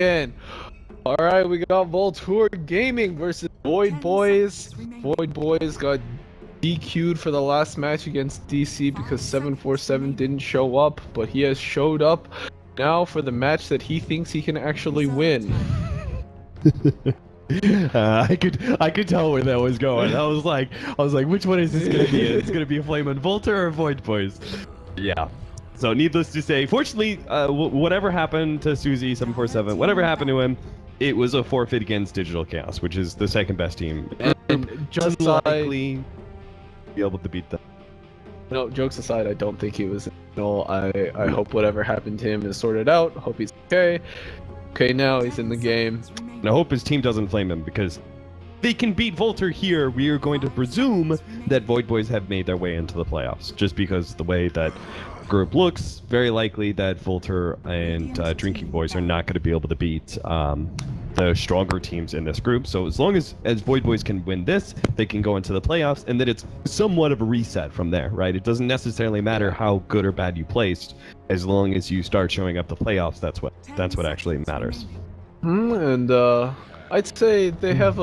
again. All right, we got Vultur Gaming versus Void Boys. Void Boys got DQ'd for the last match against DC because 747 didn't show up, but he has showed up now for the match that he thinks he can actually win. I could tell where that was going. I was like, which one is this gonna be? It's gonna be a Flame on Vultur or Void Boys? Yeah. So needless to say, fortunately, whatever happened to Susie 747, whatever happened to him, it was a forfeit against Digital Chaos, which is the second best team. And Just likely be able to beat them. No, jokes aside, I don't think he was. No, I hope whatever happened to him is sorted out. Hope he's okay. Okay, now he's in the game. And I hope his team doesn't flame him, because if they can beat Vultur here, we are going to presume that Void Boys have made their way into the playoffs. Just because the way that group looks, very likely that Vultur and Drinking Boys are not going to be able to beat the stronger teams in this group. So as long as Void Boys can win this, they can go into the playoffs, and then it's somewhat of a reset from there, right? It doesn't necessarily matter how good or bad you placed, as long as you start showing up the playoffs. That's what actually matters. And I'd say they have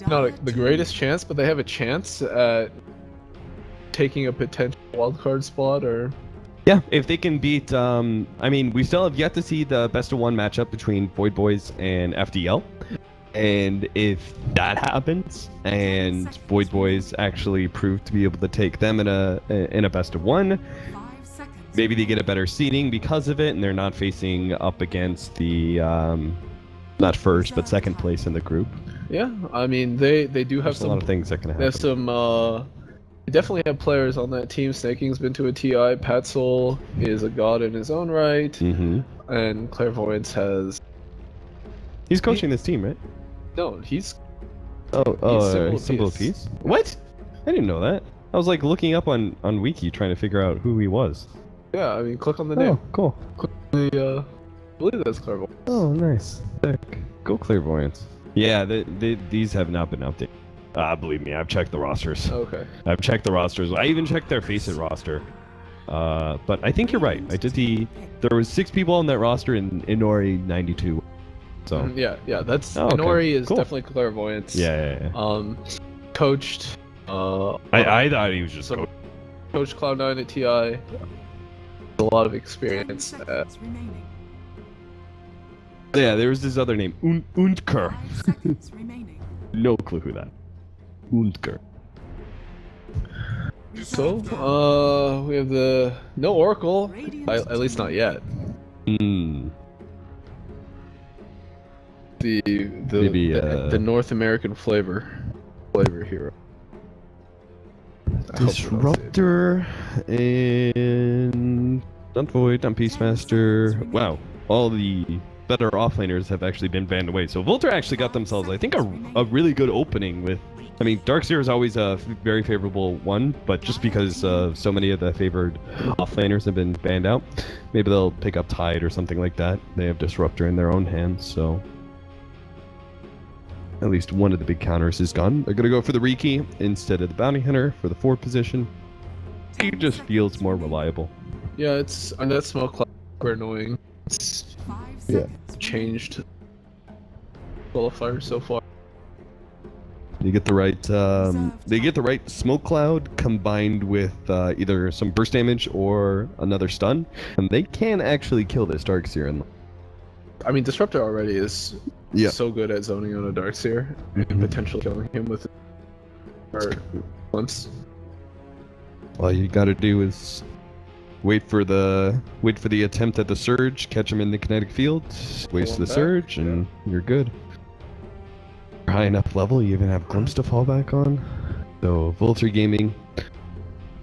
not the greatest chance, but they have a chance at taking a potential wildcard spot, or yeah, if they can beat, I mean, we still have yet to see the best of one matchup between Void Boys and FDL. And if that happens, and Void Boys actually prove to be able to take them in a best of one, maybe they get a better seeding because of it, and they're not facing up against the, not first, but second place in the group. yeah, I mean, they do have There's a lot of things that can happen. There's some, they definitely have players on that team. Snaking's been to a TI. Patzel is a god in his own right. Mm-hmm. And Clairvoyance has... He's coaching this team, right? No, he's... Symbol of Peace? What? I didn't know that. I was like looking up on Wiki trying to figure out who he was. Yeah, I mean, click on the name. Oh, cool. Click on the, I believe that's Clairvoyance. Oh, nice. Sick. Go Clairvoyance. Yeah, these have not been updated. Believe me, I've checked the rosters. Okay. I've checked the rosters. I even checked their Face-It roster. But I think you're right. I did there was 6 people on that roster in Inori 92. So yeah, that's okay. Inori is Cool. definitely Clairvoyance. Yeah. Coached. I thought he was just Coached Cloud9 at TI. A lot of experience. Yeah, there was this other name, Undker. No clue who that. Undker. So, we have no Oracle, at least not yet. Hmm. The North American flavor hero. Disruptor and not Void, not Peacemaster. Wow, all the better offlaners have actually been banned away. So Vultur actually got themselves, I think, a really good opening with. I mean, Darkseer is always a very favorable one, but just because so many of the favored offlaners have been banned out, maybe they'll pick up Tide or something like that. They have Disruptor in their own hands, so at least one of the big counters is gone. They're gonna go for the Riki instead of the Bounty Hunter for the 4th position. He just feels more reliable. Yeah, and that smoke cloud super annoying. It's changed Qualifier so far. You get the right, they get the right smoke cloud combined with either some burst damage or another stun, and they can actually kill this Darkseer. I mean, Disruptor already is so good at zoning on a Darkseer and potentially killing him with or glimpse. All you gotta do is wait for the attempt at the surge, catch him in the kinetic field, waste the surge, and you're good. High enough level, you even have glimpse to fall back on. So Vultur Gaming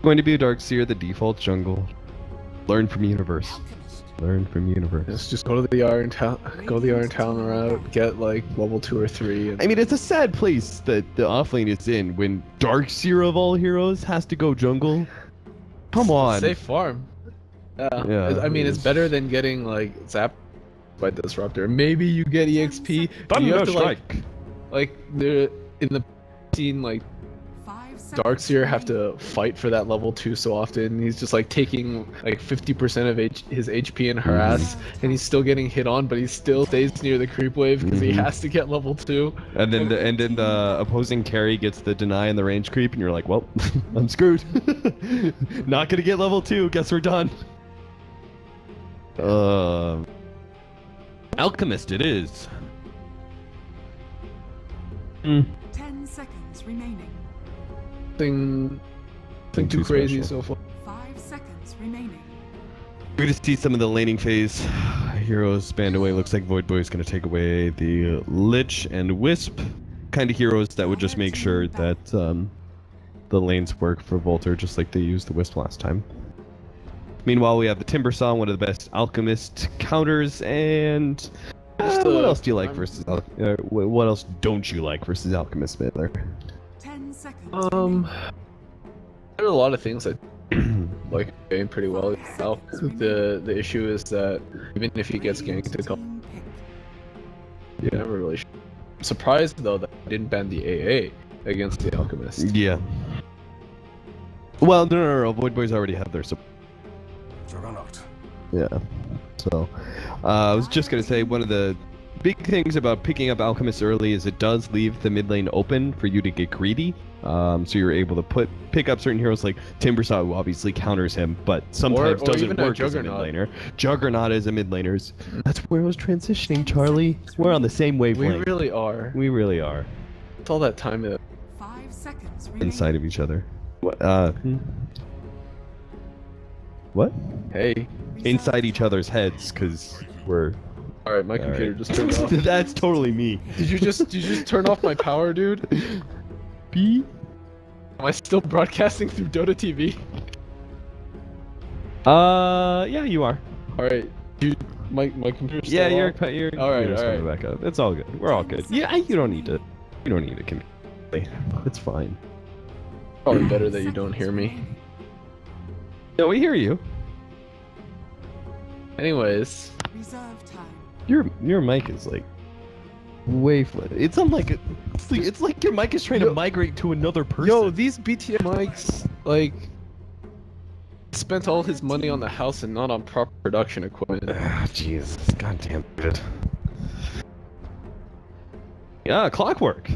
going to be a Darkseer, the default jungle. Learn from Universe. Learn from Universe. Let's just go to the Iron Town, route, get like level 2 or 3. And... I mean, it's a sad place that the offlane is in when Darkseer of all heroes has to go jungle. Come on. Safe farm. Yeah. I mean, it's better than getting like zapped by Disruptor. Maybe you get EXP. But you no have to strike. like they're in the scene like Darkseer have to fight for that level 2 so often. He's just like taking like 50% of his HP and harass, and he's still getting hit on, but he still stays near the creep wave because he has to get level 2. And then the opposing carry gets the deny and the range creep, and you're like, well, I'm screwed. Not gonna get level 2. Guess we're done. Alchemist it is. 10 seconds remaining. Nothing too crazy so far. 5 seconds remaining. We're gonna see some of the laning phase. Heroes banned away. Looks like Void Boy is gonna take away the Lich and Wisp kind of heroes that would just make sure that the lanes work for Vultur, just like they used the Wisp last time. Meanwhile, we have the Timber Saw, one of the best Alchemist counters, and what else do you like versus what else don't you like versus Alchemist Midler? 10 seconds. There are a lot of things that like game pretty well. Now, the issue is that even if he gets ganked a couple, you never really. I'm surprised though that I didn't ban the AA against the Alchemist. Yeah. Well, no. Void Boys already have their support. Yeah. So, I was just gonna say one of the big things about picking up Alchemist early is it does leave the mid lane open for you to get greedy. So you're able to pick up certain heroes like Timbersaw, who obviously counters him, but sometimes or doesn't even work as a mid laner. Juggernaut is a mid laner. That's where I was transitioning, Charlie. We're on the same wavelength. We really are. We really are. It's all that time 5 seconds remaining. Inside of each other. What? What? Hey. Inside each other's heads, because we're. All right, my computer just turned off. That's totally me. Did you just turn off my power, dude? B? Am I still broadcasting through Dota TV? Yeah, you are. All right, my computer's still Yeah, off? you're. All right, you're all right. Back up. It's all good. We're all good. Yeah, you don't need to. You don't need to communicate. It's fine. Probably better that you don't hear me. No, we hear you. Anyways, Reserve time. Your mic is like way flat. It's unlike it's like your mic is trying to migrate to another person. yo, these BTM mics like spent all his money on the house and not on proper production equipment. Jesus, goddamn it. Yeah, Clockwork.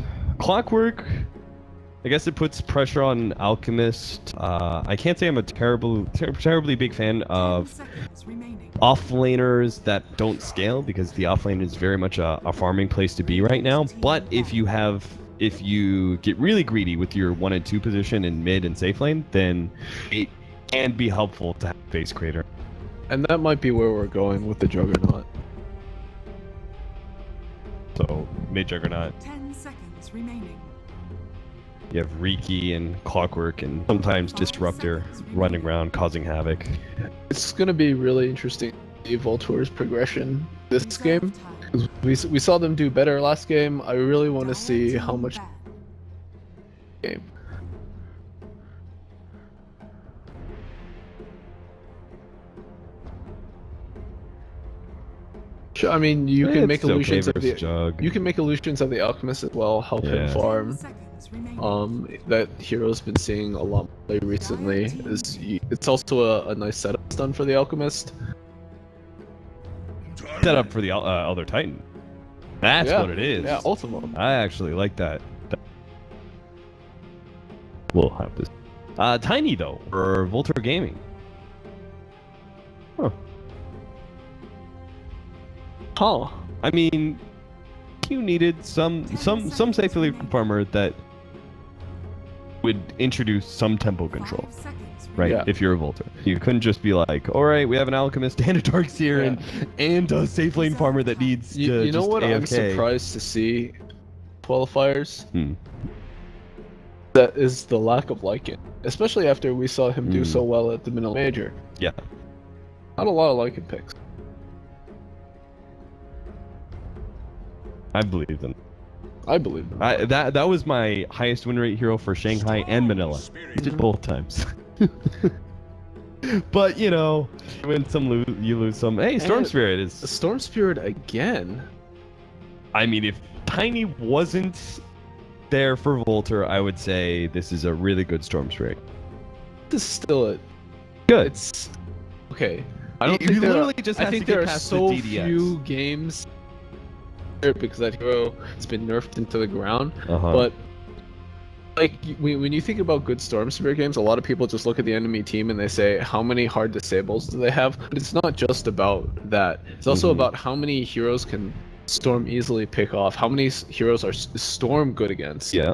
I guess it puts pressure on Alchemist. I can't say I'm a terribly big fan of 10 seconds remaining. offlaners that don't scale, because the offlane is very much a farming place to be right now. But if you get really greedy with your 1 and 2 position in mid and safe lane, then it can be helpful to have base creator. And that might be where we're going with the Juggernaut. So mid Juggernaut, 10 seconds remaining. you have Riki and Clockwork and sometimes Disruptor running around causing havoc. It's gonna be really interesting to see Vultur's progression this game. Reserve time. 'Cause we saw them do better last game. I really want to see how much game. I mean, you can make illusions of the Jug. you can make illusions of the Alchemist as well. Help him Yeah. farm. 10 seconds remaining. That hero's been seeing a lot play recently. It's also a nice setup done for the Alchemist. Set up for the other Titan. That's Yeah, what it is. Yeah, Ultima. I actually like that. We'll have this. Tiny though, for Vultur Gaming. Huh. Huh. I mean, you needed some safe lane farmer that would introduce some tempo control, 5 seconds right? Yeah. If you're a Vultur, you couldn't just be like, all right, we have an Alchemist and a Darkseer and a safe lane farmer that needs to You know just what? I'm AFK. surprised to see qualifiers. Hmm. That is the lack of Lycan, especially after we saw him do so well at the middle major. Yeah. Not a lot of Lycan picks. I believe them. I believe them. That was my highest win rate hero for Shanghai and Manila. Did both times. But you know, you win some, you lose some. Hey, Storm And Spirit is. Storm Spirit again. I mean, if Tiny wasn't there for Vultur, I would say this is a really good Storm Spirit. This is still a Good. It's okay. I don't He think there literally are, just I has think to get there are past the so DDX. few games because that hero has been nerfed into the ground. Uh-huh. But like when you think about good Storm Spirit games, a lot of people just look at the enemy team and they say, how many hard disables do they have? But it's not just about that. It's also about how many heroes can Storm easily pick off. How many heroes are Storm good against? Yeah.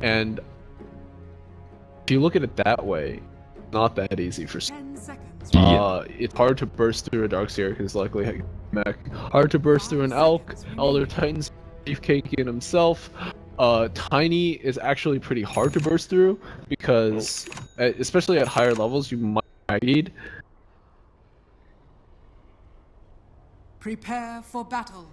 And if you look at it that way, not that easy for 10 seconds. Yeah. it's hard to burst through a Darkseer because luckily mech. Hard to burst through an Elk. Elder Titan's beefcaking himself. Tiny is actually pretty hard to burst through because, especially at higher levels, you might need. Prepare for battle.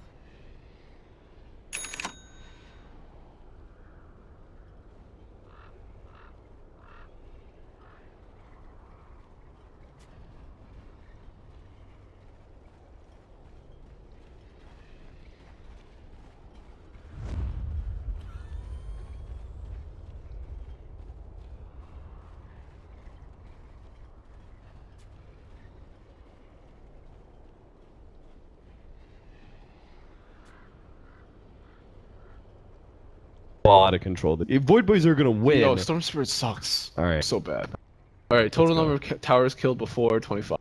Out of control. If Void Boys are gonna win. No, Storm Spirit sucks. All right. So bad. All right, total Let's go. number of towers killed before 25.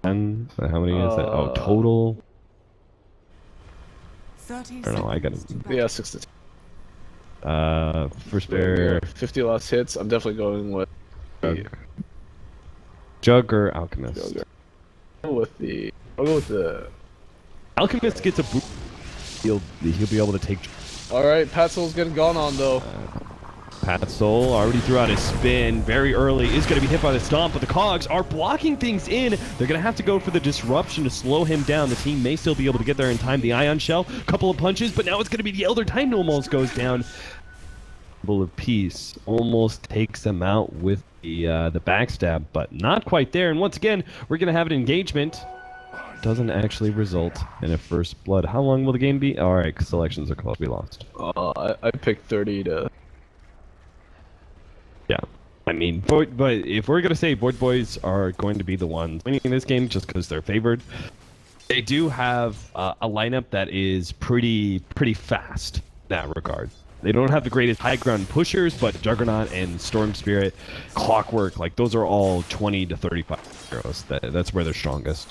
And how many is that? Oh, total. 30 I don't know. I got seconds to it. battle. Yeah, 6 to 10. First bear, 50 last hits. I'm definitely going with the Jug or Alchemist. I'll go with the. Alchemist gets a boost. He'll be able to take. All right, Patsol's getting gone on though. Pat Soul already threw out his spin very early. Is going to be hit by the stomp, but the Cogs are blocking things in. They're going to have to go for the disruption to slow him down. The team may still be able to get there in time. The Ion Shell, couple of punches, but now it's going to be the Elder Titan almost goes down. Bull of Peace almost takes them out with the backstab, but not quite there. And once again, we're going to have an engagement. Doesn't actually result in a first blood. How long will the game be? All right, selections are close. We lost. I picked 30 to. Yeah, I mean, but if we're gonna say Void Boys are going to be the ones winning this game just because they're favored, they do have a lineup that is pretty fast in that regard. They don't have the greatest high ground pushers, but Juggernaut and Storm Spirit, Clockwork, like those are all 20 to 35 heroes. That's where they're strongest.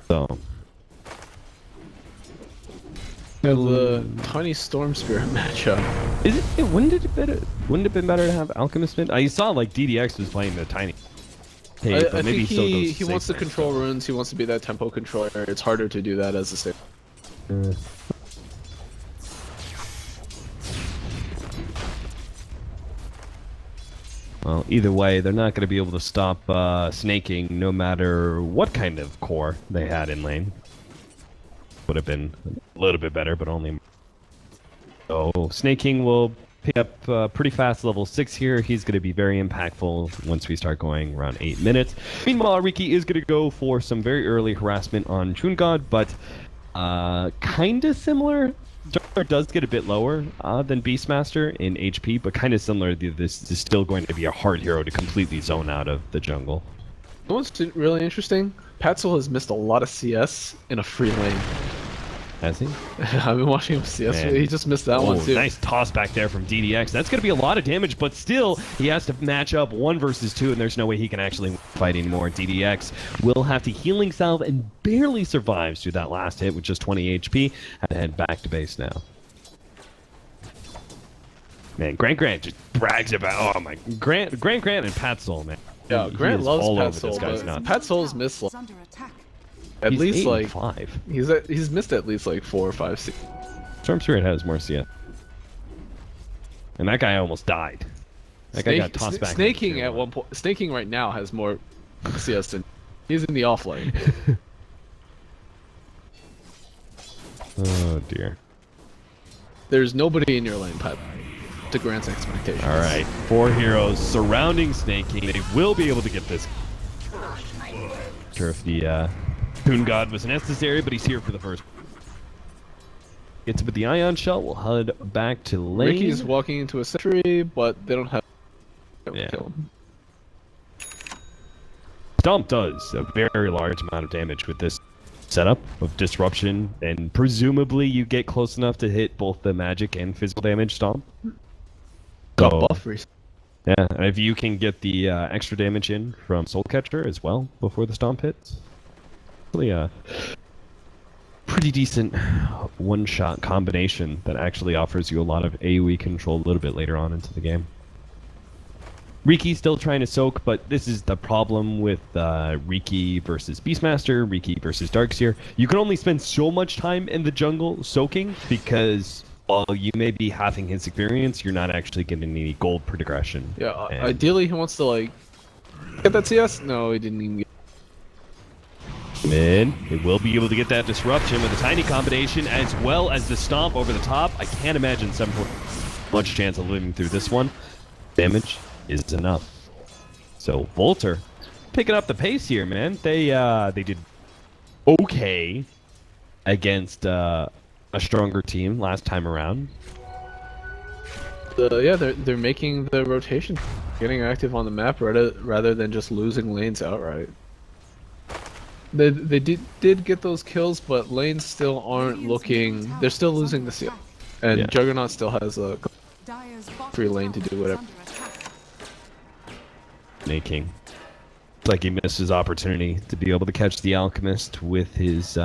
So. The Tiny Storm Spirit matchup. Is it? Wouldn't it have been better to have Alchemist mid? I saw like DDX was playing the Tiny. Hey, I but maybe think still goes he wants to safe control runes. He wants to be that tempo controller. It's harder to do that as a safe. Well, either way, they're not going to be able to stop snaking no matter what kind of core they had in lane. Would have been a little bit better, but only. So, snaking will pick up pretty fast level 6 here. He's going to be very impactful once we start going around 8 minutes. Meanwhile, Riki is going to go for some very early harassment on Toon God, but kind of similar. Jar does get a bit lower than Beastmaster in HP, but kind of similar. This is still going to be a hard hero to completely zone out of the jungle. You know what's really interesting? Patsol has missed a lot of CS in a free lane. Has he? I've been watching him CS. Man. He just missed that one too. Nice toss back there from DDX. That's going to be a lot of damage, but still, he has to match up 1 versus 2, and there's no way he can actually fight anymore. DDX will have to healing salve and barely survives through that last hit with just 20 HP. Had to head back to base now. Man, Grant just brags about, oh my, Grant and Patsol, man. Yeah, He Grant is loves all over Patsol, this guy's but nuts. Patsol's missed Is under attack. at He's least 8 like and 5. he's missed at least like 4 or 5, 6. Storm Spirit has more CS. And that guy almost died. That guy got tossed back. Snaking at one point. Snaking right now has more CS than he's in the off lane. Oh dear. There's nobody in your lane, Pat. To Grant's expectations. All right, 4 heroes surrounding Snaking. They will be able to get this. Not sure if the Toon God was necessary, but he's here for the first. Gets it with the Ion Shell. We'll head back to lane. Ricky's walking into a sentry, but they don't have. Yeah. Kill him. Stomp does a very large amount of damage with this setup of disruption, and presumably you get close enough to hit both the magic and physical damage Stomp. Got So, buff recently. yeah, and if you can get the extra damage in from Soul Catcher as well before the Stomp hits, really a pretty decent one-shot combination that actually offers you a lot of AoE control a little bit later on into the game. Riki's still trying to soak, but this is the problem with Riki versus Beastmaster, Riki versus Darkseer. You can only spend so much time in the jungle soaking because while you may be halving his experience, you're not actually getting any gold progression. Yeah, And- ideally he wants to like get that CS. No, he didn't even get. Mid, it will be able to get that disruption with a tiny combination as well as the stomp over the top. I can't imagine much chance of living through this one. Damage is enough. So Vultur picking up the pace here, man. They did okay against a stronger team last time around. Yeah, they're making the rotation, getting active on the map rather than just losing lanes outright. They did get those kills, but lanes still aren't looking. They're still losing the CS, and Yeah. Juggernaut still has a Dire's bottom free lane to tower do is whatever. under attack. Making. It's like he missed his opportunity to be able to catch the Alchemist with his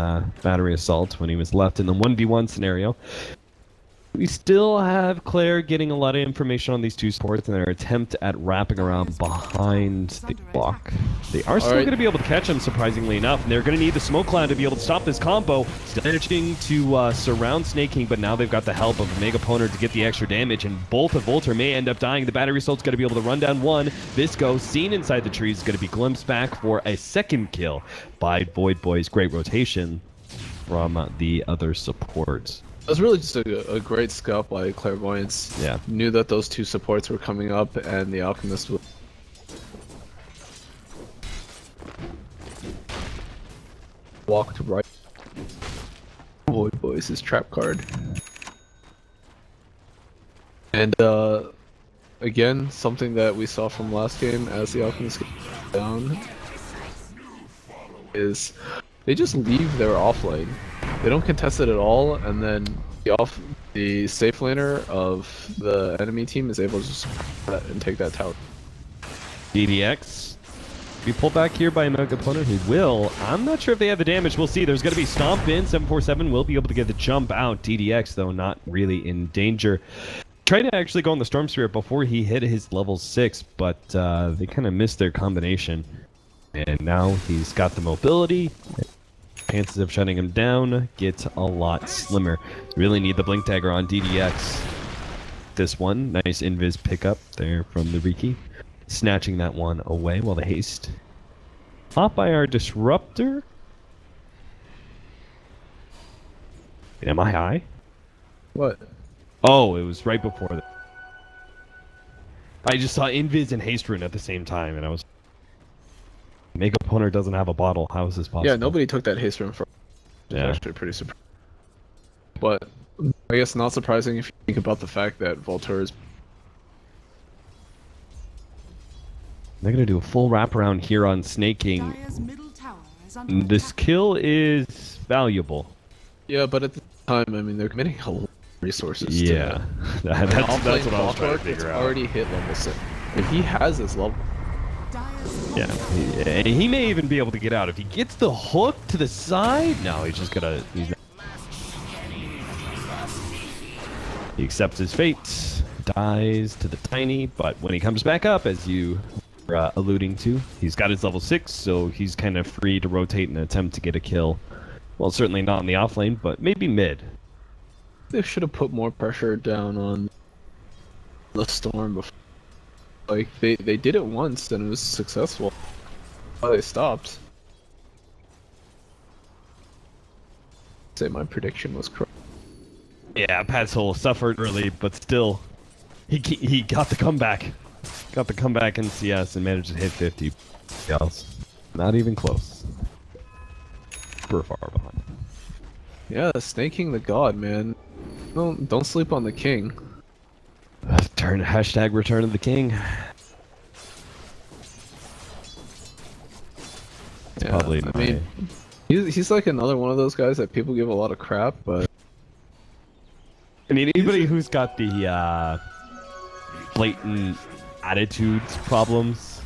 battery assault when he was left in the 1v1 scenario. We still have Claire getting a lot of information on these two supports in their attempt at wrapping around behind the block. They are still Alright. going to be able to catch him, surprisingly enough, and they're going to need the Smoke Cloud to be able to stop this combo. Still managing to surround Snake King, but now they've got the help of Mega Poner to get the extra damage, and both of Vultur may end up dying. The battery assault's going to be able to run down one. Visco, seen inside the trees, is going to be glimpsed back for a second kill by Void Boys. Great rotation from the other supports. It was really just a great scout by Clairvoyance. Yeah. Knew that those two supports were coming up, and the Alchemist was walked right. Void Boys' trap card. And again, something that we saw from last game as the Alchemist get down is they just leave their off lane. They don't contest it at all, and then the safe laner of the enemy team is able to just and take that tower. DDX. Be pulled back here by a Mega Poner. He will. I'm not sure if they have the damage. We'll see. There's going to be Stomp in. 747 will be able to get the jump out. DDX, though, not really in danger. Tried to actually go on the Storm Spirit before he hit his level 6, but they kind of missed their combination. And now he's got the mobility. Chances of shutting him down get a lot slimmer. Really need the Blink Dagger on DDX. This one, nice invis pickup there from the Riki. Snatching that one away while the haste. Fought by our Disruptor. Wait, am I high? What? Oh, it was right before that. I just saw invis and haste rune at the same time, and I was... Mega Poner doesn't have a bottle. How is this possible? Yeah, nobody took that haste rune from. Yeah. Actually, pretty surprising. But I guess not surprising if you think about the fact that Vultur is. They're going to do a full wraparound here on Snake King. Dire's middle tower is under This attack. kill is valuable. Yeah, but at the time, I mean, they're committing a lot of resources. Yeah. That's what I was trying to It's figure out. already hit level 6. If he has this level, Dire's Yeah, he may even be able to get out. If he gets the hook to the side, no, he's just gonna... He accepts his fate, dies to the tiny, but when he comes back up, as you were alluding to, he's got his level 6, so he's kind of free to rotate and attempt to get a kill. Well, certainly not in the off lane, but maybe mid. they should have put more pressure down on the Storm before. Like, they did it once and it was successful. Why they stopped. Say my prediction was correct. Yeah, Padsol suffered early, but still, he got the comeback. Got the comeback in CS and managed to hit 50. Else, not even close. Super far behind. Yeah, Snake King the God, man. Don't sleep on the king. Hashtag Return of the King. It's Yeah, probably I mean, he's like another one of those guys that people give a lot of crap, but I mean, anybody who's got the blatant attitudes problems,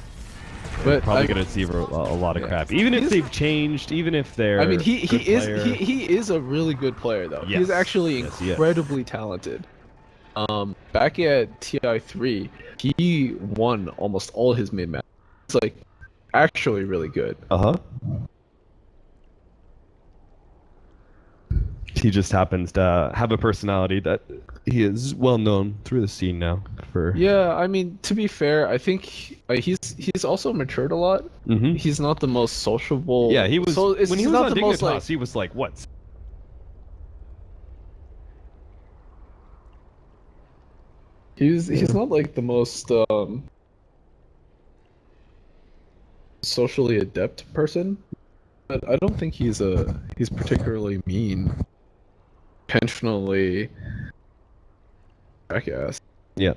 probably gonna receive a lot of crap. Even if they've changed, even if they're. I mean, he player. he is a really good player though. Yes. He's actually Yes, he is. incredibly talented. Back at TI3, he won almost all his mid matches. It's like actually really good. He just happens to have a personality that he is well known through the scene now for. Yeah, I mean, to be fair, I think he's also matured a lot. Mhm. He's not the most sociable. Yeah, he was So, when he was not on the Dignitas. most, He was like what? He's not like the most socially adept person, but I don't think he's particularly mean, intentionally jackass. Yeah.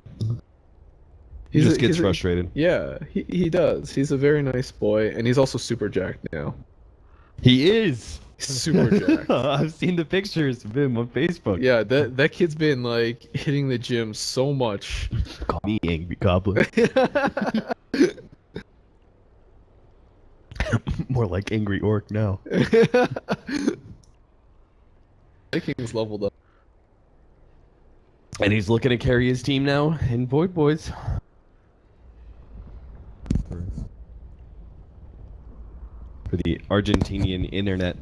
He just gets frustrated. Yeah, he does. He's a very nice boy, and he's also super jacked now. He is Super jacked. I've seen the pictures of him on Facebook. Yeah, that kid's been like hitting the gym so much. Call me Angry Goblin. More like Angry Orc now. Vikings leveled up. And he's looking to carry his team now in Void Boys. For the Argentinian internet.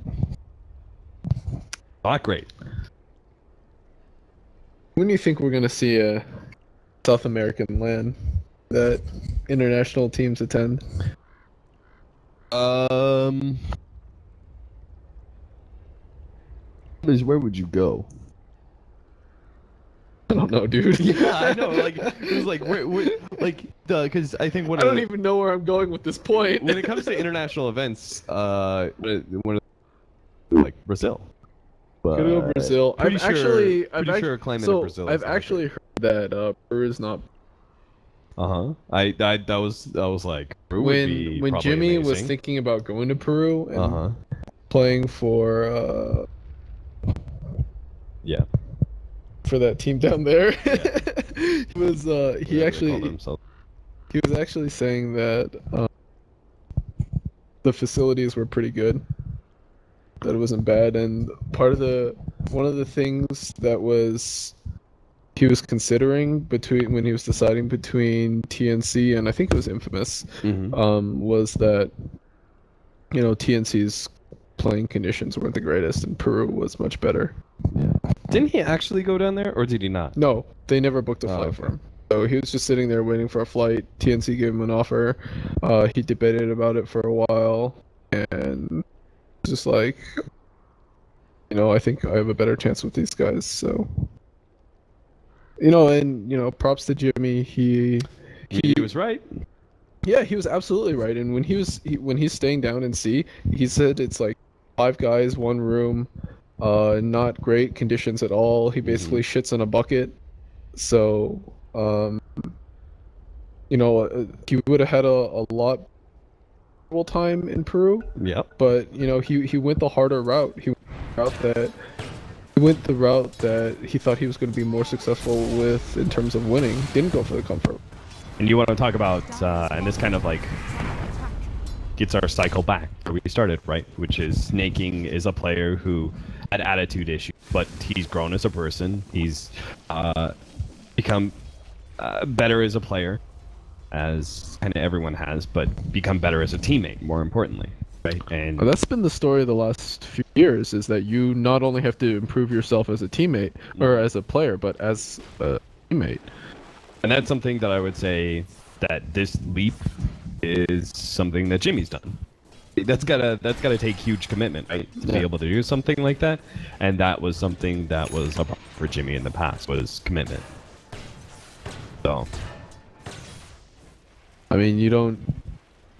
Not great. When do you think we're gonna see a South American land that international teams attend? Where would you go? I don't know, dude. Yeah, I know. Like it was like because I think I don't even know where I'm going with this point. when it comes to international events, one of like Brazil. Go to Brazil. Pretty sure a climate in so Brazil. I've actually heard that Peru is not. That was like Peru would be When probably Jimmy was amazing. thinking about going to Peru and playing for Yeah. for that team down there, he was he was actually saying that the facilities were pretty good, that it wasn't bad, and one of the things that he was considering when he was deciding between TNC and I think it was Infamous, was that TNC's playing conditions weren't the greatest and Peru was much better. Didn't he actually go down there, or did he not? No, they never booked a flight for him. So he was just sitting there waiting for a flight. TNC gave him an offer. He debated about it for a while, and just like, I think I have a better chance with these guys. So, and props to Jimmy. He was right. Yeah, he was absolutely right. And when he's staying down in C, he said it's like 5 guys, 1 room. Not great conditions at all. He basically shits in a bucket. So, he would have had a lot of time in Peru. Yep. But he went the harder route. He went the route that he thought he was going to be more successful with in terms of winning. Didn't go for the comfort. And you want to talk about, and this kind of like gets our cycle back where we started, right? Which is Snaking is a player who had attitude issues, but he's grown as a person. He's become better as a player, as kind of everyone has, but become better as a teammate, more importantly, right? And well, that's been the story of the last few years, is that you not only have to improve yourself as a teammate or as a player, but as a teammate. And that's something that I would say that this leap is something that Jimmy's done. That's gotta take huge commitment, right? To be able to do something like that. And that was something that was a problem for Jimmy in the past, was commitment. So I mean, you don't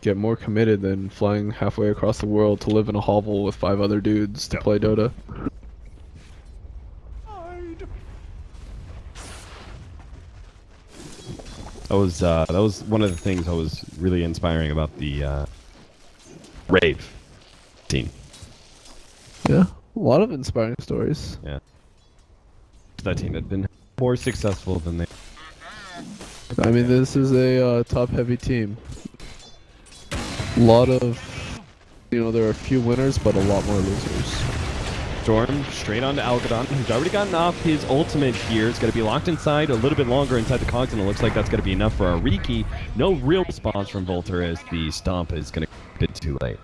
get more committed than flying halfway across the world to live in a hovel with 5 other dudes to play Dota. That was one of the things that was really inspiring about the Rave team. Yeah, a lot of inspiring stories. Yeah. That team had been more successful than they. I mean, this is a top-heavy team. A lot of, there are a few winners, but a lot more losers. Storm straight onto Algodon, who's already gotten off his ultimate here. It's going to be locked inside a little bit longer inside the cogs, and it looks like that's going to be enough for Ariki. No real response from Vultur as the stomp is going to be a bit too late.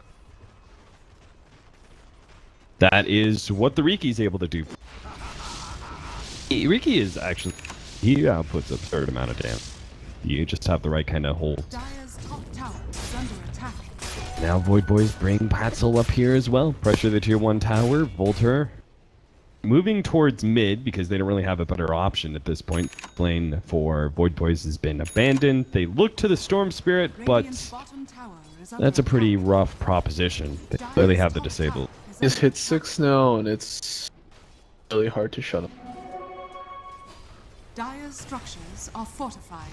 That is what the Riki's able to do. Riki is actually, he outputs absurd amount of damage. You just have the right kind of hold. Dire's top tower is under attack. Now Void Boys bring Patzel up here as well. Pressure the tier 1 tower. Vultur moving towards mid because they don't really have a better option at this point. Lane for Void Boys has been abandoned. They look to the Storm Spirit, but Radiant's bottom tower is under that's a pretty attack. rough proposition. They clearly have the disabled. He's hit 6 now, and it's really hard to shut him. Dire's structures are fortified.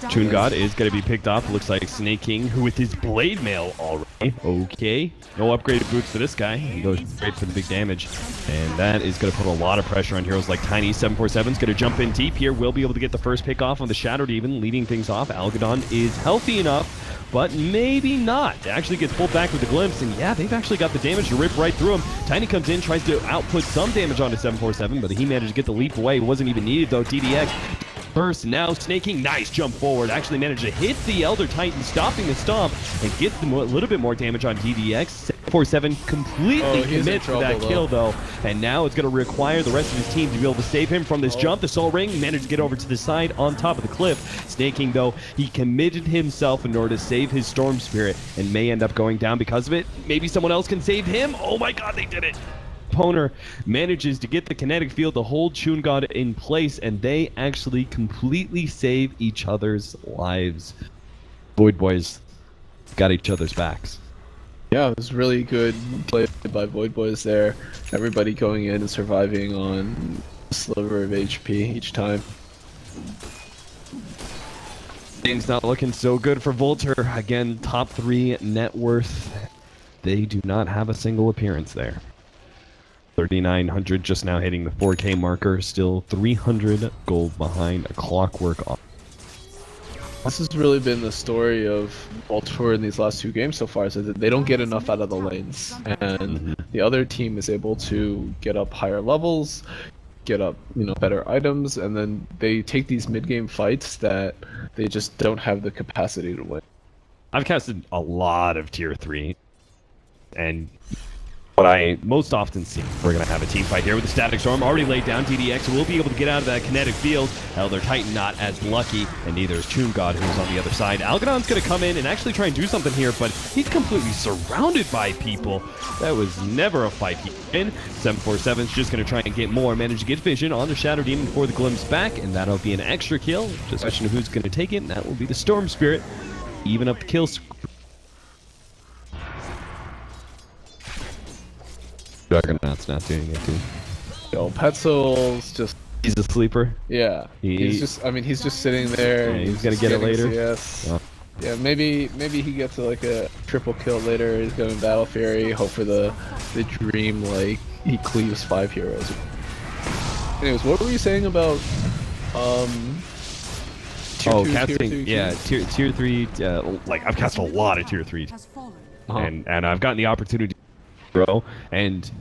Toon God is going to be picked off. Looks like Snake King, who with his Blade Mail already. Okay. No upgraded boots for this guy. He goes straight for the big damage. And that is going to put a lot of pressure on heroes like Tiny. 747 is going to jump in deep here. Will be able to get the first pick off on the Shadow Demon, leading things off. Algodon is healthy enough, but maybe not. It actually gets pulled back with the glimpse, and yeah, they've actually got the damage to rip right through him. Tiny comes in, tries to output some damage onto 747, but he managed to get the leap away. It wasn't even needed though. DDX burst now. Snaking, nice jump forward. Actually managed to hit the Elder Titan, stopping the stomp, and get a little bit more damage on DDX. 747 completely commits to that kill though, and now it's going to require the rest of his team to be able to save him from this jump. The Soul Ring managed to get over to the side on top of the cliff. Snaking though, he committed himself in order to save his Storm Spirit and may end up going down because of it. Maybe someone else can save him. Oh my god, they did it. Poner manages to get the kinetic field to hold Toon God in place, and they actually completely save each other's lives. Void Boys got each other's backs. Yeah, it was really good play by Void Boys there. Everybody going in and surviving on a sliver of HP each time. Things not looking so good for Vultur. Again, top 3 net worth. They do not have a single appearance there. 3,900 just now hitting the 4K marker. Still 300 gold behind a clockwork off. This has really been the story of Vultur in these last 2 games so far, is that they don't get enough out of the lanes, and the other team is able to get up higher levels, get up, better items, and then they take these mid-game fights that they just don't have the capacity to win. I've casted a lot of tier 3, and what I most often see, we're going to have a team fight here with the Static Storm already laid down. DDX will be able to get out of that kinetic field. Elder Titan not as lucky, and neither is Toon God, who's on the other side. Algodon's going to come in and actually try and do something here, but he's completely surrounded by people. That was never a fight he in. 747's just going to try and get more. Manage to get vision on the Shadow Demon for the glimpse back, and that'll be an extra kill. Just a question of who's going to take it, and that will be the Storm Spirit. Even up the kills. Juggernaut's not doing it, dude. Yo, Petzel's just... He's a sleeper. Yeah. He's just sitting there. Yeah, he's gonna get it later. CS. Oh. Yeah, maybe he gets like a triple kill later. He's going Battle Fury. Hope for the dream, like he cleaves 5 heroes. Anyways, what were you saying about tier 2, casting. tier 2, yeah, tier 3. Like I've cast a lot of tier 3, Has fallen. and I've gotten the opportunity to grow, and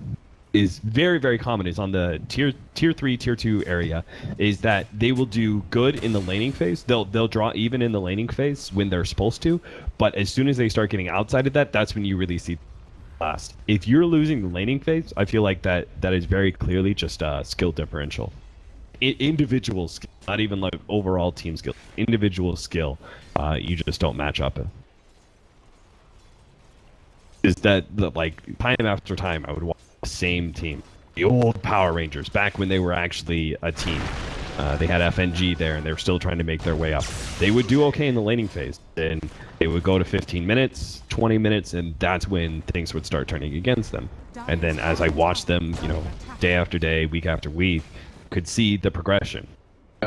is very, very common is on the tier 3, tier 2 area, is that they will do good in the laning phase. They'll draw even in the laning phase when they're supposed to, but as soon as they start getting outside of that, that's when you really see last. If you're losing the laning phase, I feel like that is very clearly just a skill differential. Individual skill, not even like overall team skill. Individual skill, you just don't match up in. Is that like time after time I would watch the same team, the old Power Rangers back when they were actually a team. They had FNG there and they were still trying to make their way up. They would do okay in the laning phase, and they would go to 15 minutes, 20 minutes, and that's when things would start turning against them. And then as I watched them, day after day, week after week, could see the progression.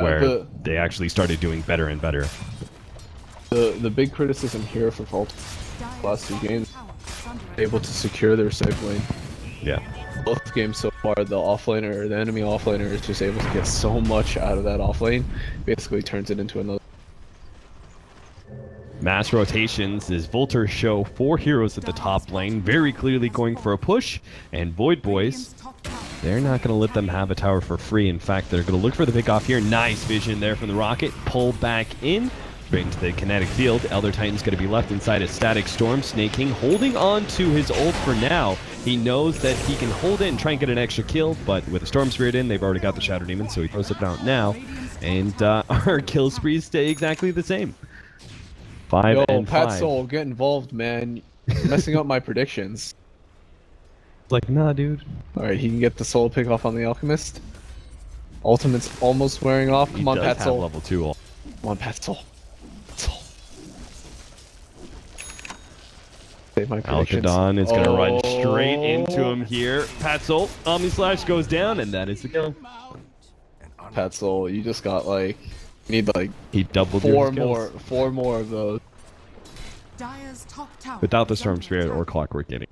where they actually started doing better and better. The big criticism here for Vultur last 2 games, able to secure their safe lane. Yeah. Both games so far, the offlaner, the enemy offlaner is just able to get so much out of that offlane, basically turns it into another. Mass rotations as Vultur show 4 heroes at the top lane, very clearly going for a push, and Void Boys, they're not going to let them have a tower for free. In fact, they're going to look for the pick off here. Nice vision there from the rocket. Pull back in, straight into the kinetic field. Elder Titan's going to be left inside a static storm. Snaking holding on to his ult for now. He knows that he can hold it and try and get an extra kill, but with the Storm Spirit in, they've already got the Shadow Demon, so he throws it out now. And our kill sprees stay exactly the same. 5 Yo, and 5. Pat Soul, get involved, man. You're messing up my predictions. Like, nah, dude. Alright, he can get the solo pick off on the Alchemist. Ultimate's almost wearing off. Come on, He does Pat have Soul. level 2 ult. Come on, Pat Soul. Soul. Save my predictions. Alkadon is going to run straight into him here. Pat Soul, Omni Slash goes down, and that is the kill. Pat Soul, you just got like, you need like He doubled four your skills. more of those. Dire's top tower Without the is Storm under Spirit attack. or Clockwork getting.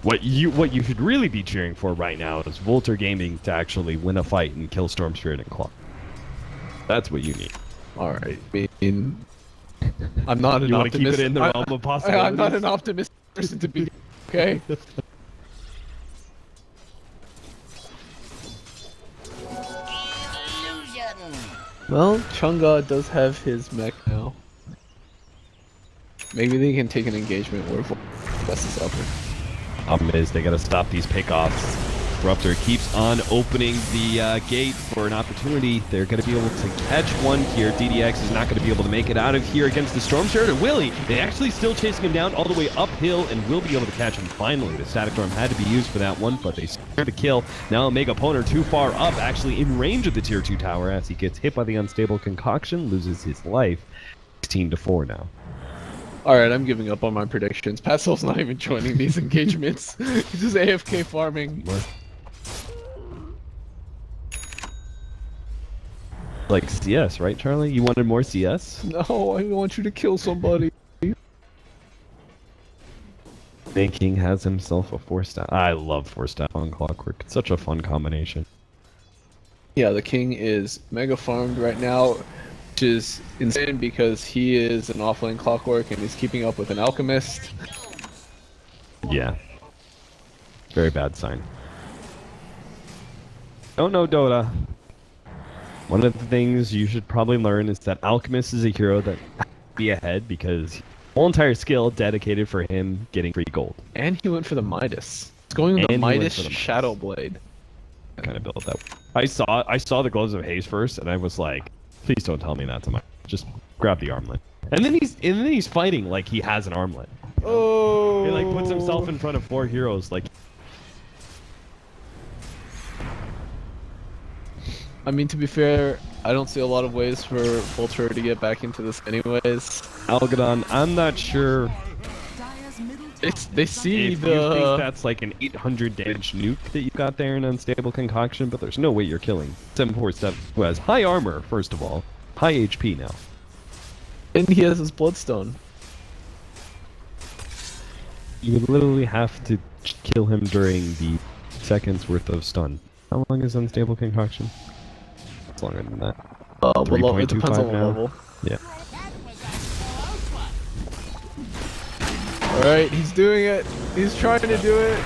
What you should really be cheering for right now is Vultur Gaming to actually win a fight and kill Storm Spirit and Clock. That's what you need. Alright, I mean, I'm not an You want to keep optimist. it in the realm of possibilities? I'm not an optimistic person to be. Okay. Well, Chunga does have his mech now. Maybe they can take an engagement where West is up. Problem is, they gotta stop these pickoffs. Disruptor keeps on opening the gate for an opportunity. They're gonna be able to catch one here. DDX is not gonna be able to make it out of here against the Storm Spirit. Or will he? They actually still chasing him down all the way uphill and will be able to catch him finally. The Static Storm had to be used for that one, but they scored the kill. Now Mega Poner too far up, actually in range of the tier 2 tower as he gets hit by the unstable concoction, loses his life. 16-4 now. Alright, I'm giving up on my predictions. Pat Soul's not even joining these engagements. He's just AFK farming. Like CS, right, Charlie? You wanted more CS? No, I want you to kill somebody. King has himself a 4-staff. I love 4-staff on Clockwork. It's such a fun combination. Yeah, the king is mega farmed right now, which is insane because he is an offlane Clockwork and he's keeping up with an Alchemist. Yeah. Very bad sign. Don't know Dota. One of the things you should probably learn is that Alchemist is a hero that has to be ahead because whole entire skill dedicated for him getting free gold. And he went for the Midas. It's going with And the he went Midas for the Midas. Shadow Blade. Kind of built that. I saw the Gloves of Haze first, and I was like, please don't tell me that's a Midas. Just grab the armlet. And then he's fighting like he has an armlet. Oh! He like puts himself in front of 4 heroes like. I mean, to be fair, I don't see a lot of ways for Vultur to get back into this anyways. Algadon, I'm not sure Dire's middle They see if you think that's like an 800 damage nuke that you got there in Unstable Concoction, but there's no way you're killing 747, who has high armor, first of all, high HP now. And he has his Bloodstone. You would literally have to kill him during the seconds worth of stun. How long is Unstable Concoction? It's longer than that. Well, it depends on the 3.25 now. level. Yeah. Alright, he's doing it. He's trying to do it.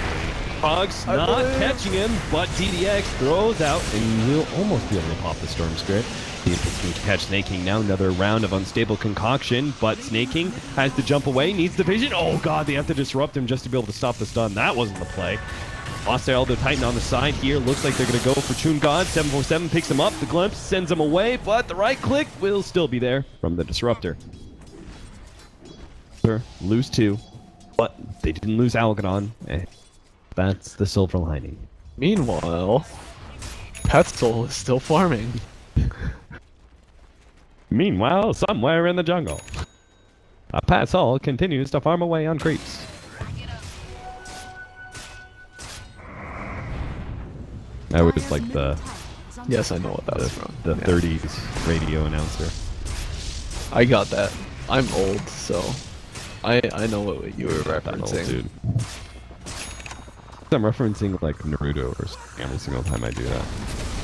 Frog's I not believe. catching him, but DDX throws out and will almost be able to pop the Storm Spirit. He can catch Snaking now. Another round of Unstable Concoction, but Snaking has to jump away, needs the vision. Oh god, they have to disrupt him just to be able to stop the stun. That wasn't the play. Lost their Elder Titan on the side here. Looks like they're going to go for Toon God. 747 picks him up. The glimpse sends him away, but the right click will still be there from the Disruptor. Lose 2, but they didn't lose Algadon. That's the silver lining. Meanwhile, Pat Soul is still farming. Meanwhile, somewhere in the jungle, Pat Sol continues to farm away on creeps. I was like the Yes, I know what that was from. The Yeah. 30s radio announcer. I got that. I'm old, so I know what you were That old referencing. dude. I'm referencing like Naruto or something every single time I do that.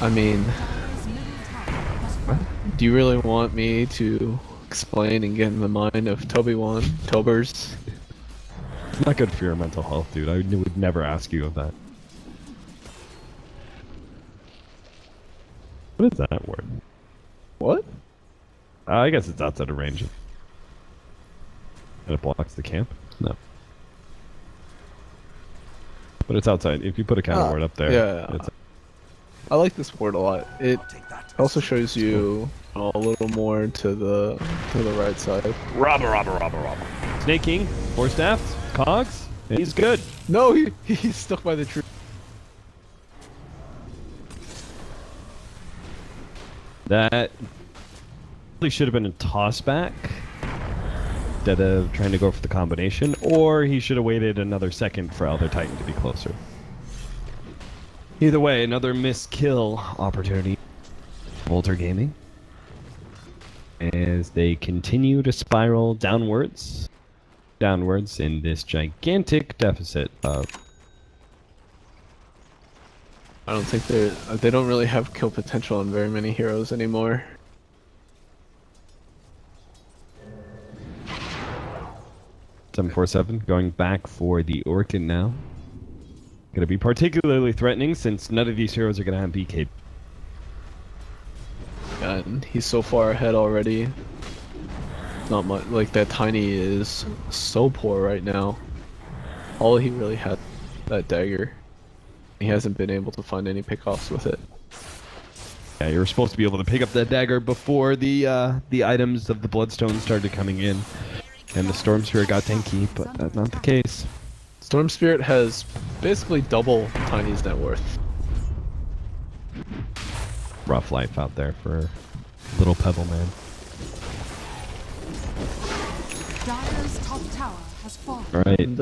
I mean, Dire's middle tower has fallen. do you really want me to explain and get in the mind of Toby1, Tobers? It's not good for your mental health, dude. I would never ask you of that. What is that word? What? I guess it's outside of range. And it blocks the camp? No. But it's outside. If you put a counter word up there, yeah. it's I like this board a lot. It also shows you a little more to the right side. robber. Snake King, four staffs, cogs, and he's good. No, he's stuck by the tree. That really should have been a toss back instead of trying to go for the combination, or he should have waited another second for Elder Titan to be closer. Either way, another missed kill opportunity. Vultur Gaming, as they continue to spiral downwards in this gigantic deficit of. I don't think they don't really have kill potential on very many heroes anymore. $747 going back for the Orchid now. Going to be particularly threatening since none of these heroes are going to have BK. And he's so far ahead already. Not much. Like, that Tiny is so poor right now. All he really had, that dagger. He hasn't been able to find any pickoffs with it. Yeah, you were supposed to be able to pick up that dagger before the items of the Bloodstone started coming in. And the Storm Spirit got tanky, but that's not the case. Storm Spirit has basically double Tiny's net worth. Rough life out there for little Pebble Man. Dire's top tower has fallen. Alright, And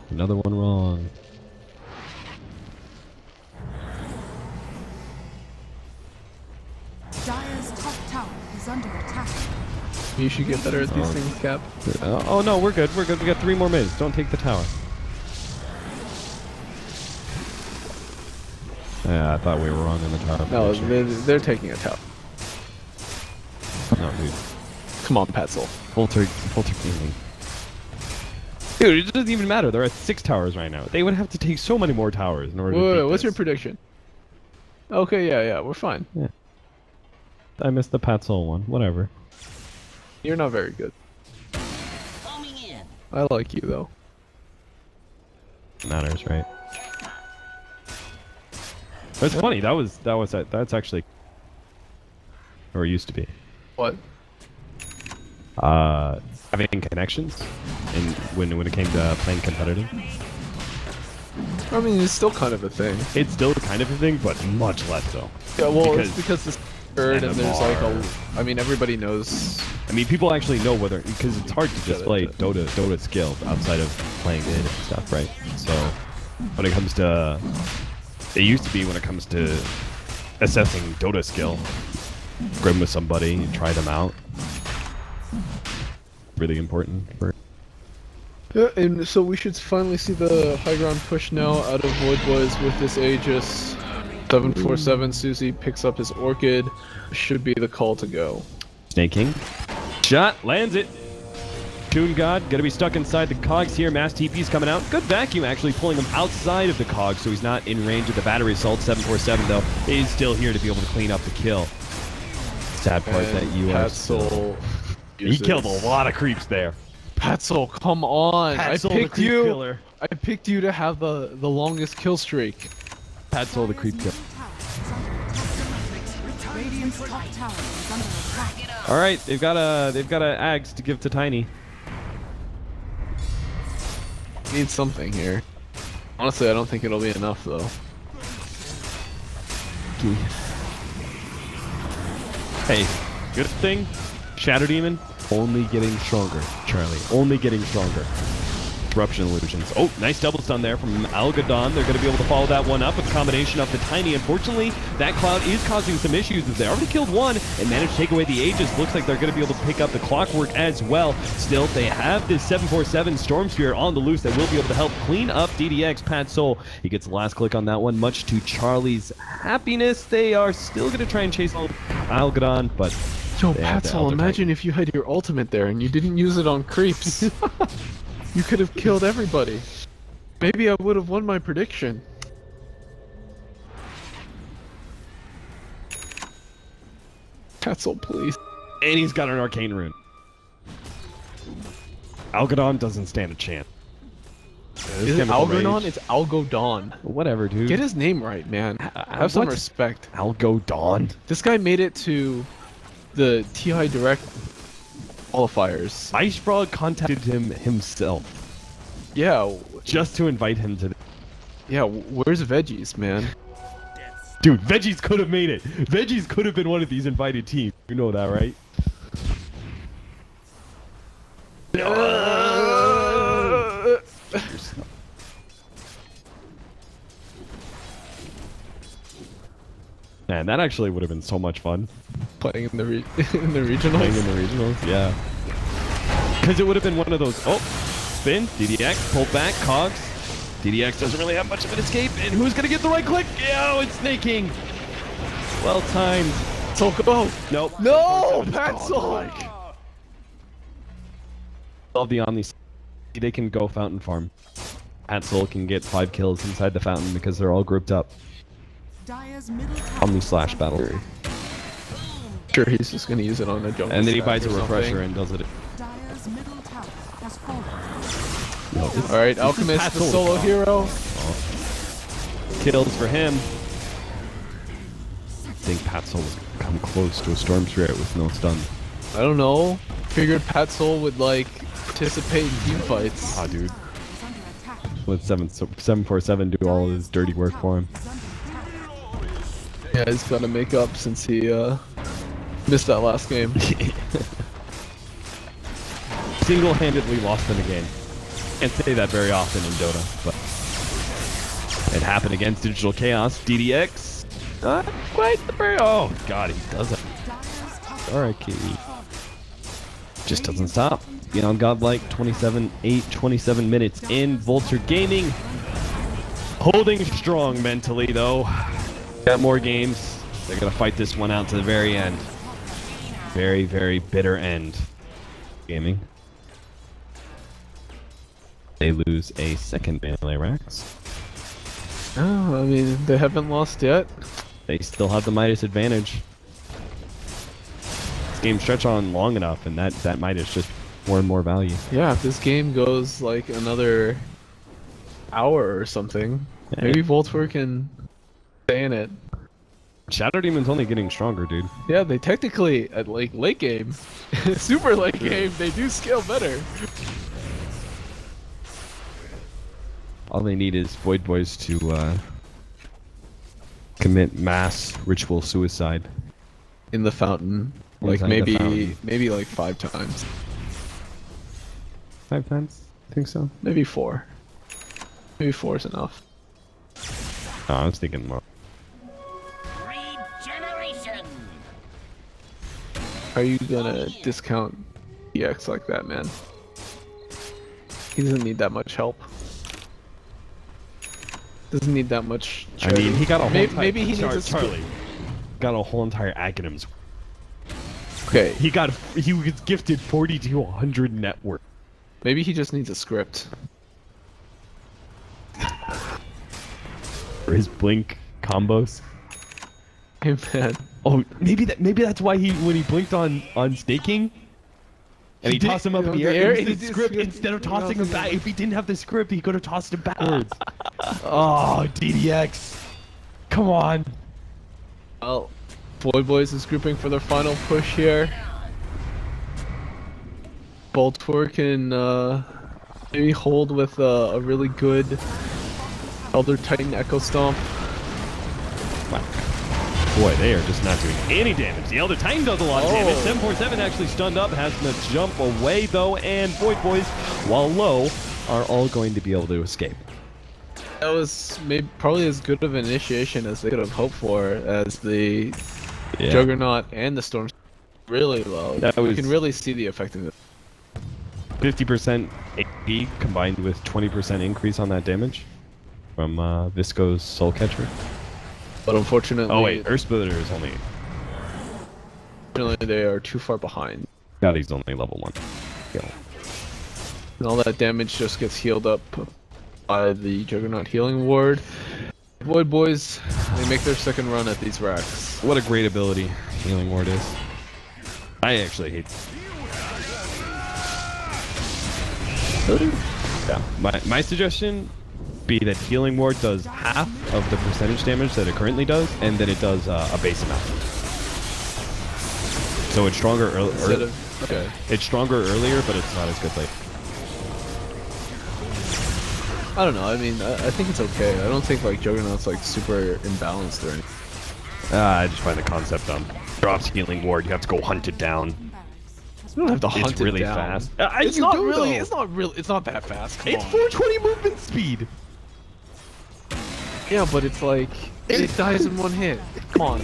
another one wrong. Dire's top tower is under attack. you should get better at these things, Cap. Oh no, we're good. We got 3 more minutes. Don't take the tower. Yeah, I thought we were wrong on the tower. No, position. they're taking a tower. No, dude. Come on, Patzel. Vultur Gaming. Dude, it doesn't even matter. They're at 6 towers right now. They would have to take so many more towers in order to beat What's your this. prediction? Okay, yeah, we're fine. Yeah. I missed the Patzel one. Whatever. You're not very good. I like you though. Matters, right? But it's funny. That's actually, or it used to be. What? Having connections, and when it came to playing competitive, I mean, it's still kind of a thing. it's still kind of a thing, but much less so. Yeah, well, Because it's because this third and there's like I mean, everybody knows. I mean, people actually know whether, because it's hard to display Dota skill outside of playing it and stuff, right? So when it comes to, it used to be when it comes to assessing Dota skill, grim with somebody, and try them out. Really important for. Yeah, and so we should finally see the high ground push now out of Void Boys with this Aegis. 747 Susie picks up his Orchid. Should be the call to go. Snake King. Shot, lands it. Toon God, gonna be stuck inside the cogs here. Mass TP's coming out. Good vacuum actually pulling him outside of the cogs, so he's not in range of the battery assault. 747 though is still here to be able to clean up the kill. Sad part that you are still... He killed a lot of creeps there. Patzel, come on! Patzel, I the picked creep you. killer. I picked you to have the longest kill streak. Patzel, the creep kill. Radiant's top tower is under attack. All right, they've got a Ags to give to Tiny. Need something here. Honestly, I don't think it'll be enough though. Hey, good thing. Shadow Demon only getting stronger, Charlie. Only getting stronger. disruption illusions. Oh, nice double stun there from Algadon. They're going to be able to follow that one up with a combination of the Tiny. Unfortunately, that Cloud is causing some issues as they already killed one and managed to take away the Aegis. Looks like they're going to be able to pick up the Clockwork as well. Still, they have this 747 Storm Spear on the loose that will be able to help clean up DDX. Pat Soul, he gets the last click on that one, much to Charlie's happiness. They are still going to try and chase Algadon, but... Yo, Patzel, imagine if you had your ultimate there and you didn't use it on creeps. You could have killed everybody. Maybe I would have won my prediction. Patzel, please. And he's got an Arcane Rune. Algadon doesn't stand a chance. Is it Algadon? It's Algodon. Whatever, dude. Get his name right, man. Have some respect. Algodon. This guy made it to the TI Direct qualifiers. Ice Frog contacted him himself. Yeah. Just to invite him to... Yeah, where's Veggies, man? Dude, Veggies could have made it. Veggies could have been one of these invited teams. You know that, right? Man, that actually would have been so much fun. Playing in the regionals? Playing in the regionals, yeah. Because it would have been one of those, oh, spin, DDX, pull back, Cogs. DDX doesn't really have much of an escape, and who's going to get the right click? Oh, it's snaking. Well timed. So go. Nope. No, Patzel. Love the Omni. They can go Fountain Farm. Patzel can get 5 kills inside the Fountain because they're all grouped up. Omni slash battle. Sure, he's just gonna use it on a jump. And then he buys a refresher and does it. Alright, Alchemist, the solo hero. Kills for him. I think Patzel was come close to a Storm Spirit with no stun. I don't know. Figured Patzel would like participate in team fights. Ah, dude. Let 747 do all his dirty work for him. Yeah, he's gotta make up since he missed that last game. Single-handedly lost in a game. Can't say that very often in Dota, but it happened against Digital Chaos. DDX, not quite the very. Oh god, he does it. Alright, Kitty. Just doesn't stop. Beyond Godlike, 27 minutes in. Vultur Gaming holding strong mentally though. Got more games. They're gonna fight this one out to the very end. Very, very bitter end. Gaming. They lose a second melee Rex. Oh, I mean, they haven't lost yet. They still have the Midas advantage. This game stretch on long enough, and that Midas just more and more value. Yeah, if this game goes like another hour or something, yeah. Maybe Vultur can stay in it. Shadow Demon's only getting stronger, dude. Yeah, they technically, at like late game, super late game, they do scale better. All they need is Void Boys to commit mass ritual suicide. In the fountain. Like maybe like 5 times. 5 times? I think so. Maybe 4. Maybe 4 is enough. Oh, I was thinking more. Regeneration. How are you gonna discount EX like that, man? He doesn't need that much help. Doesn't need that much. I mean, he got a whole entire... Maybe he needs a Charlie got a whole entire Aghanim's. Okay. He was gifted 40 to 100 network. Maybe he just needs a script. For his blink combos. Hey man. Oh, maybe that's why when he blinked on staking, and he tossed him up in the air. It was the script instead of tossing him back. If he didn't have the script, he could have tossed him backwards. Oh, DDX. Come on. Well, Void Boys is grouping for their final push here. Vultur can maybe hold with a really good Elder Titan Echo Stomp. Boy, they are just not doing any damage. The Elder Titan does a lot of damage. 747 actually stunned up, has to jump away though, and Void Boys, while low, are all going to be able to escape. That was maybe probably as good of an initiation as they could have hoped for, as the Juggernaut and the Storm really low. That You was- can really see the effectiveness. 50% AP combined with 20% increase on that damage from Visco's Soul Catcher. But unfortunately, Oh wait, Earth Splitter is only... unfortunately they are too far behind. God, he's only level 1. Yeah. And all that damage just gets healed up by the Juggernaut healing ward. Void Boys, they make their second run at these racks. What a great ability Healing Ward is. I actually hate... Yeah, my suggestion be that Healing Ward does half of the percentage damage that it currently does, and then it does a base amount. So it's stronger Okay. It's stronger earlier, but it's not as good later. I don't know, I mean, I think it's okay. I don't think like Juggernaut's like super imbalanced or anything. I just find the concept dumb. Drops Healing Ward, you have to go hunt it down. You don't have to hunt It's really it down. fast. It's You not do, really. though. It's not really. It's not that fast. Come It's on. 420 movement speed. Yeah, but it's like it dies in one hit. Come on.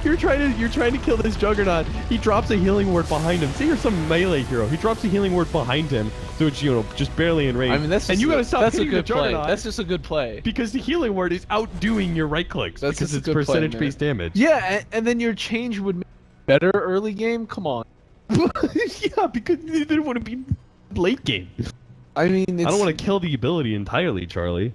You're trying to kill this Juggernaut. He drops a Healing Ward behind him. Say you're some melee hero. He drops a Healing Ward behind him, so it's just barely in range. I mean, that's just and you gotta stop that's a hitting the good play. Juggernaut That's just a good play. because the Healing Ward is outdoing your right clicks That's because just a it's good play, percentage based damage. Yeah, and then your change would make better early game. Come on. Yeah, because they didn't want to be late game. I mean, it's, I don't want to kill the ability entirely, Charlie.